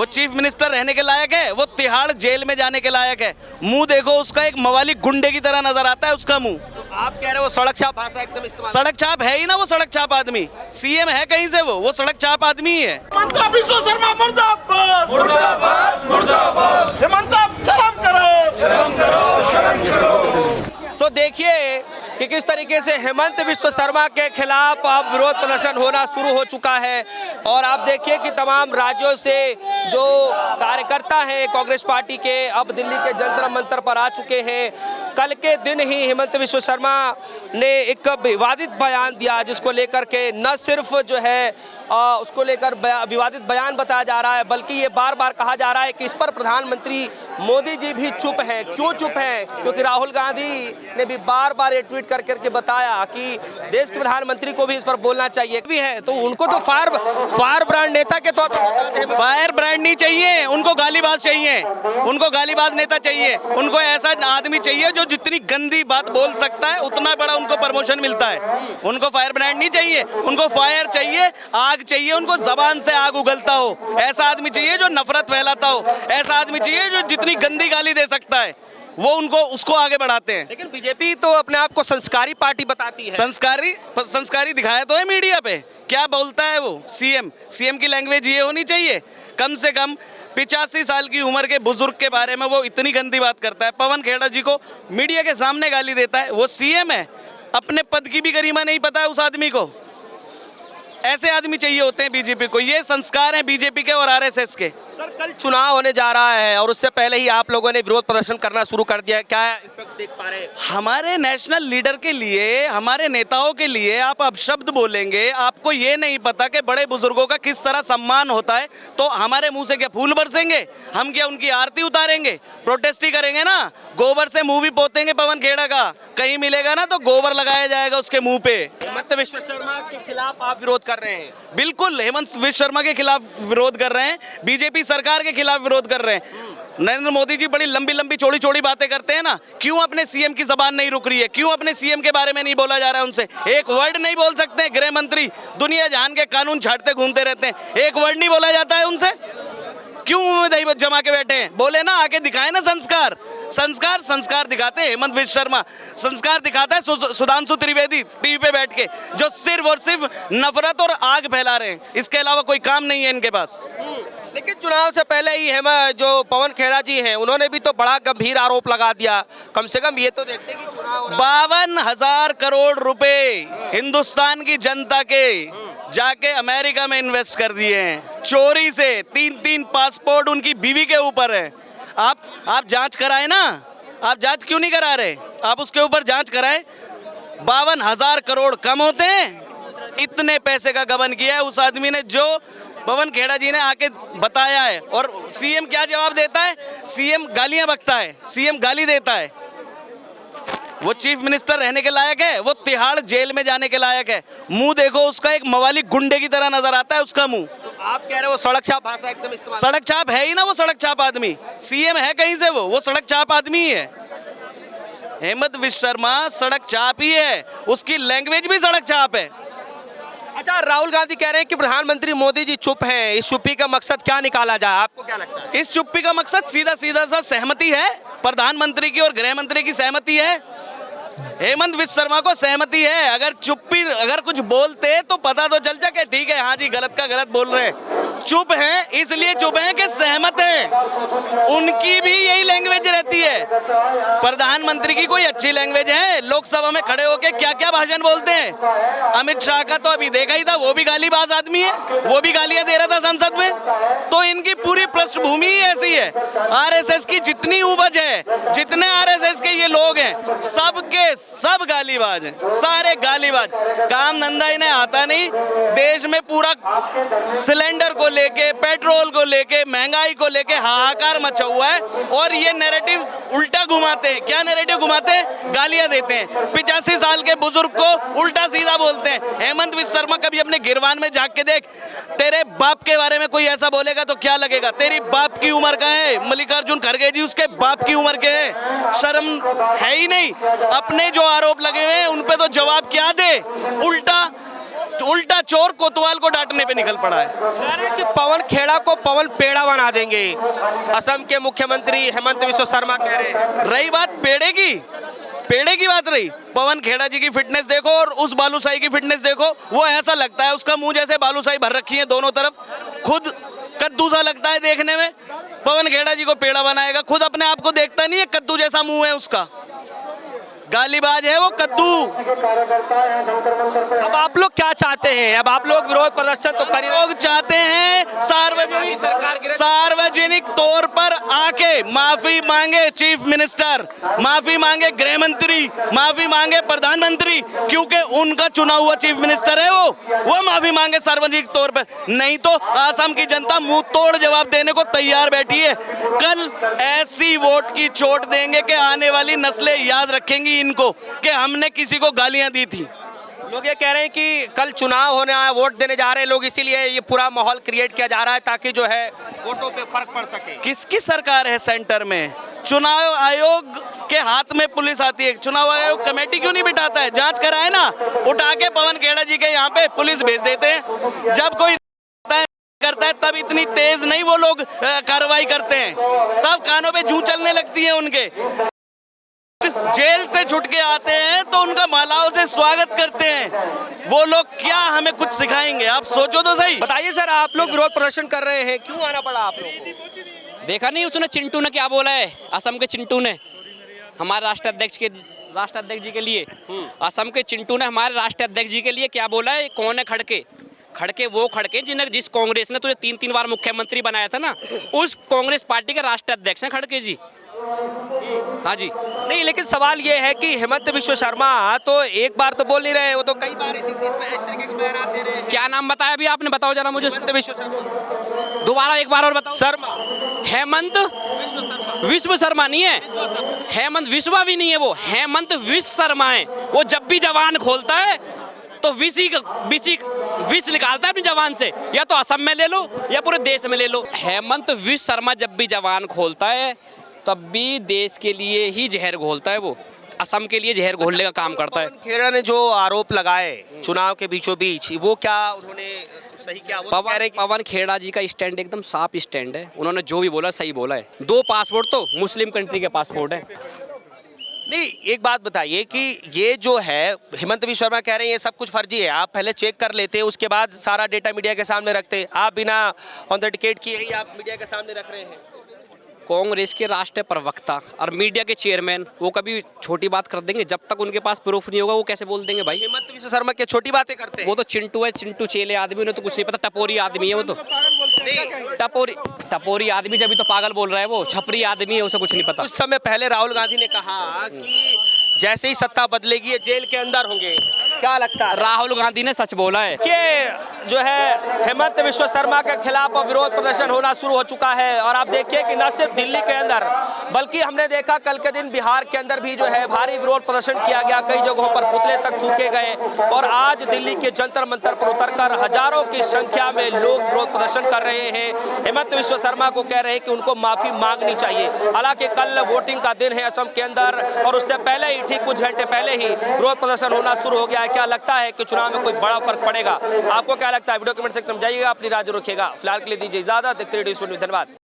वो chief minister रहने के लायक है? वो तिहाड़ जेल में जाने के लायक है? मुंह देखो उसका, एक मवाली गुंडे की तरह नजर आता है उसका मुंह। आप कह रहे हो वो सड़क छाप भाषा एकदम इस्तेमाल। सड़क छाप है ही ना वो, सड़क छाप आदमी। सीएम है कहीं से? वो सड़क छाप आदमी ही है। हेमंत बिस्वा शर्मा मुर्दाबाद मुर्दाबाद मुर्दाबाद। हेमंत शर्म करो शर्म करो शर्म करो। तो देखिए कि किस तरीके से हेमंत बिस्वा शर्मा के खिलाफ अब विरोध प्रदर्शन होना शुरू हो चुका है। और आप देखिए कि तमाम राज्यों से जो कार्यकर्ता हैं कांग्रेस पार्टी के अब दिल्ली के जंतर मंतर पर आ चुके हैं। कल के दिन ही हेमंत बिस्वा शर्मा ने एक विवादित बयान दिया, जिसको लेकर के न सिर्फ जो है उसको लेकर विवादित बयान बताया जा रहा है, बल्कि ये बार बार कहा जा रहा है कि इस पर प्रधानमंत्री मोदी जी भी चुप हैं। क्यों चुप हैं? क्योंकि राहुल गांधी ने भी बार बार ये ट्वीट कर करके बताया कि देश के प्रधानमंत्री को भी इस पर बोलना चाहिए भी है। तो उनको तो फायर ब्रांड नेता के तौर पर फायर ब्रांड नहीं चाहिए, उनको गालीबाज चाहिए। उनको गालीबाज नेता चाहिए। उनको ऐसा आदमी चाहिए जो जितनी गंदी बात बोल सकता है उतना बड़ा उनको प्रमोशन मिलता है। उनको फायर ब्रांड नहीं चाहिए, उनको फायर चाहिए, आग चाहिए। उनको जबान से आग उगलता हो ऐसा आदमी चाहिए, जो नफरत फैलाता हो ऐसा आदमी चाहिए, जो जितनी गंदी गाली दे सकता है वो उनको उसको आगे बढ़ाते हैं। लेकिन बीजेपी तो अपने आप को संस्कारी पार्टी बताती है। संस्कारी दिखाया तो है मीडिया पे। क्या बोलता है वो सीएम की लैंग्वेज ये होनी चाहिए। कम से कम 85 साल की उम्र के बुजुर्ग के बारे में वो इतनी गंदी बात करता है। पवन खेड़ा जी को मीडिया के सामने गाली देता है। वो सीएम है, अपने पद की भी गरिमा नहीं पता है उस आदमी को। ऐसे आदमी चाहिए होते हैं बीजेपी को। ये संस्कार हैं बीजेपी के और आरएसएस के। सर कल चुनाव होने जा रहा है और उससे पहले ही आप लोगों ने विरोध प्रदर्शन करना शुरू कर दिया। क्या इस वक्त देख पा रहे हैं? हमारे नेशनल लीडर के लिए, हमारे नेताओं के लिए आप अपशब्द बोलेंगे, आपको ये नहीं पता कि बड़े बुजुर्गों का किस तरह सम्मान होता है, तो हमारे मुंह से क्या फूल बरसेंगे? हम क्या उनकी आरती उतारेंगे? प्रोटेस्ट ही करेंगे ना। गोबर से मुंह भी पोतेंगे पवन खेड़ा का। कहीं मिलेगा ना तो गोबर लगाया जाएगा उसके मुंह पे। हेमंत बिस्वा शर्मा के खिलाफ आप विरोध कर रहे हैं? बिल्कुल, हेमंत बिस्वा शर्मा के खिलाफ विरोध कर रहे हैं, बीजेपी सरकार के खिलाफ विरोध कर रहे हैं। नरेंद्र मोदी जी बड़ी लंबी लंबी चौड़ी चौड़ी बातें करते हैं ना। क्यों अपने सीएम की जबान नहीं रुक रही है? क्यों अपने सीएम के बारे में नहीं बोला जा रहा है उनसे? एक वर्ड नहीं बोल सकते हैं गृह मंत्री, दुनिया जहान के कानून छाटते घूमते रहते हैं, एक वर्ड नहीं बोला जाता है उनसे? क्यों दही जमा के बैठे हैं? बोले ना, आके दिखाए ना संस्कार। संस्कार दिखाते हैं हेमंत बिस्वा शर्मा। संस्कार दिखाता है सुधांशु त्रिवेदी टीवी पे बैठ के, जो सिर्फ और सिर्फ नफरत और आग फैला रहे हैं। इसके अलावा कोई काम नहीं है इनके पास। लेकिन चुनाव से पहले ही जो पवन खेड़ा जी हैं उन्होंने भी तो बड़ा गंभीर आरोप लगा दिया। कम से कम ये तो देखते कि चुनाव 52,000 करोड़ रुपए हिंदुस्तान की जनता के जाके अमेरिका में इन्वेस्ट कर दिए हैं चोरी से। 3-3 पासपोर्ट उनकी बीवी के ऊपर है। आप जांच कराए ना। आप जांच क्यों नहीं करा रहे? आप उसके ऊपर जांच कराए। 52,000 करोड़ कम होते हैं? इतने पैसे का गबन किया है उस आदमी ने, जो पवन खेड़ा जी ने आके बताया है। और सीएम क्या जवाब देता है? सीएम गालियां बकता है, सीएम गाली देता है। वो चीफ मिनिस्टर रहने के लायक है? वो तिहाड़ जेल में जाने के लायक है? मुंह देखो उसका, एक मवाली गुंडे की तरह नजर आता है उसका मुंह। आप कह रहे हो वो सड़क छाप भाषा एकदम इस्तेमाल। सड़क छाप है ही ना वो, सड़क छाप आदमी। सीएम है कहीं से? वो सड़क छाप आदमी ही है। हेमंत बिस्वा शर्मा सड़क छाप ही है, उसकी लैंग्वेज भी सड़क छाप है। अच्छा, राहुल गांधी कह रहे हैं कि प्रधानमंत्री मोदी जी चुप हैं। इस चुप्पी का मकसद क्या निकाला जाए? आपको क्या लगता है? इस चुप्पी का मकसद सीधा सा सहमति है। प्रधानमंत्री की और गृह मंत्री की सहमति है। हेमंत बिस्वा शर्मा को सहमति है। अगर कुछ बोलते तो पता तो चल जाए ठीक है, हाँ जी गलत का गलत बोल रहे हैं। चुप हैं, इसलिए चुप हैं कि सहमत हैं। उनकी भी यही लैंग्वेज रहती है। प्रधानमंत्री की कोई अच्छी लैंग्वेज है? लोकसभा में खड़े होके क्या क्या भाषण बोलते हैं। अमित शाह का तो अभी देखा ही था, वो भी गालीबाज आदमी है, वो भी गालियां दे रहा था संसद में। तो इनकी पूरी पृष्ठभूमि ही ऐसी है। आरएसएस की जितनी उपज है, जितने आरएसएस के ये लोग हैं, सब गालीबाज हैं, सारे गालीबाज। काम धंधा इन्हें आता नहीं। देश में पूरा सिलेंडर को लेके, पेट्रोल को लेके, महंगाई को लेके हाहाकार मचा हुआ है। और ये नैरेटिव उल्टा घुमाते हैं। क्या नैरेटिव घुमाते हैं? गालियां देते हैं। 85 साल के बुजुर्ग को उल्टा सीधा बोलते हैं। हेमंत बिस्वा शर्मा कभी अपने गिरवान में जाके देख, तेरे बाप के बारे में कोई ऐसा बोलेगा तो क्या लगेगा? तेरी बाप की उम्र का है मल्लिकार्जुन खड़गे जी, उसके बाप की उम्र के है। शर्म है ही नहीं। अपने जो आरोप लगे हुए हैं उन पे तो जवाब क्या दे? उल्टा चोर कोतवाल को डांटने पे निकल पड़ा है। कह रहे हैं कि पवन खेड़ा को पवन पेड़ा बना देंगे, असम के मुख्यमंत्री हेमंत बिस्वा शर्मा कह रहे हैं। रही बात पेड़े की बात रही, पवन खेड़ा जी की फिटनेस देखो और उस बालूशाही की फिटनेस देखो, वो ऐसा लगता है उसका मुंह जैसे बालूशाही भर रखी है दोनों तरफ, खुद कद्दू सा लगता है देखने में। पवन खेड़ा जी को पेड़ा बनाएगा, खुद अपने आप को देखता नहीं है, कद्दू जैसा मुंह है उसका, गालीबाज है वो कद्दू। अब आप लोग क्या चाहते हैं? अब आप लोग विरोध प्रदर्शन तो कर ही रहे लोग चाहते हैं सार्वजनिक तौर पर आके माफी मांगे चीफ मिनिस्टर, माफी मांगे गृह मंत्री, माफी मांगे प्रधानमंत्री, क्योंकि उनका चुना हुआ चीफ मिनिस्टर है वो माफी मांगे सार्वजनिक तौर पर। नहीं तो आसाम की जनता मुंह तोड़ जवाब देने को तैयार बैठी है। कल ऐसी वोट की चोट देंगे कि आने वाली नस्लें याद रखेंगी इनको कि हमने किसी को गालियां दी थी। लोग ये कह रहे हैं कि कल चुनाव होने आए, वोट देने जा रहे हैं लोग, इसीलिए ये पूरा माहौल क्रिएट किया जा रहा है ताकि जो है वोटों पे फर्क पड़ सके। किसकी सरकार है सेंटर में? चुनाव आयोग के हाथ में पुलिस आती है, चुनाव आयोग कमेटी क्यों नहीं बिठाता है? जांच कराए ना, उठा के पवन खेड़ा जी के यहाँ पे पुलिस भेज देते हैं। जब कोई करता है तब इतनी तेज नहीं वो लोग कार्रवाई करते हैं, तब कानों पे जूं चलने लगती है उनके। जेल से छुट के आते हैं तो उनका मालाओं से स्वागत करते हैं। वो लोग क्या हमें कुछ सिखाएंगे? आप सोचो तो सही। बताइए सर, आप लोग विरोध प्रदर्शन कर रहे हैं, क्यों आना पड़ा आप लोग को? देखा नहीं उसने, चिंटू ने क्या बोला है, असम के चिंटू ने हमारे राष्ट्रीय अध्यक्ष जी के लिए, असम के चिंटू ने हमारे राष्ट्रीय अध्यक्ष जी के लिए क्या बोला है? कौन है खड़के वो खड़के जिन्हें जिस कांग्रेस ने तुझे 3 बार मुख्यमंत्री बनाया था ना, उस कांग्रेस पार्टी के राष्ट्रीय अध्यक्ष हैं खड़के जी। हाँ जी। नहीं, लेकिन सवाल ये है कि हेमंत बिस्वा शर्मा तो एक बार तो बोल नहीं रहे, वो तो कई बार इस तरीके के बयान दे रहे हैं। क्या नाम बताया अभी आपने? बताओ जरा मुझे हेमंत बिस्वा शर्मा। दोबारा एक बार और बताओ। शर्मा, हेमंत विश्व शर्मा नहीं है, हेमंत विश्वा भी नहीं है, वो हेमंत विश्व शर्मा है। वो जब भी जवान खोलता है तो विष निकालता है अपनी जवान से, या तो असम में ले लो या पूरे देश में ले लो। हेमंत विश्व शर्मा जब भी जवान खोलता है तब भी देश के लिए ही जहर घोलता है, वो असम के लिए जहर घोलने का काम करता है। खेड़ा ने जो आरोप लगाए चुनाव के बीचों बीच, वो क्या उन्होंने सही किया? वो कह रहे हैं पवन खेड़ा जी का स्टैंड एकदम साफ स्टैंड है, उन्होंने जो भी बोला सही बोला है। 2 पासपोर्ट तो मुस्लिम कंट्री के पासपोर्ट है। नहीं, एक बात बताइए कि ये जो है हेमंत बिस्वा शर्मा कह रहे हैं ये सब कुछ फर्जी है, आप पहले चेक कर लेते, उसके बाद सारा डेटा मीडिया के सामने रखते। आप बिना ऑथेंटिकेट किए ही आप मीडिया के सामने रख रहे हैं। कांग्रेस के राष्ट्रीय प्रवक्ता और मीडिया के चेयरमैन वो कभी छोटी बात कर देंगे? जब तक उनके पास प्रूफ नहीं होगा वो कैसे बोल देंगे भाई? हेमंत बिस्वा शर्मा क्या छोटी बातें करते हैं? वो तो चिंटू है, चिंटू चेले आदमी, उन्हें तो कुछ नहीं पता, टपोरी आदमी है वो तो। टपोरी आदमी जब भी तो पागल बोल रहा है, वो छपरी आदमी है, उसे कुछ नहीं पता। कुछ समय पहले राहुल गांधी ने कहा कि जैसे ही सत्ता बदलेगी ये जेल के अंदर होंगे, क्या लगता है? राहुल गांधी ने सच बोला है। कि जो है हेमंत बिस्वा शर्मा के खिलाफ विरोध प्रदर्शन होना शुरू हो चुका है, और आप देखिए कि न सिर्फ दिल्ली के अंदर बल्कि हमने देखा कल के दिन बिहार के अंदर भी जो है भारी विरोध प्रदर्शन किया गया, कई जगहों पर पुतले तक फूके गए, और आज दिल्ली के जंतर मंतर पर उतरकर हजारों की संख्या में लोग विरोध प्रदर्शन कर रहे हैं। हेमंत बिस्वा शर्मा को कह रहे हैं कि उनको माफी मांगनी चाहिए। हालांकि कल वोटिंग का दिन है असम के अंदर, और उससे पहले ही ठीक कुछ घंटे पहले ही विरोध प्रदर्शन होना शुरू हो गया है। क्या लगता है कि चुनाव में कोई बड़ा फर्क पड़ेगा? आपको क्या लगता है? वीडियो कमेंट सेक्शन में जाइएगा, अपनी राय रखिएगा। फिलहाल के लिए दीजिए इजाजत, देखते रहिए न्यूज़। धन्यवाद।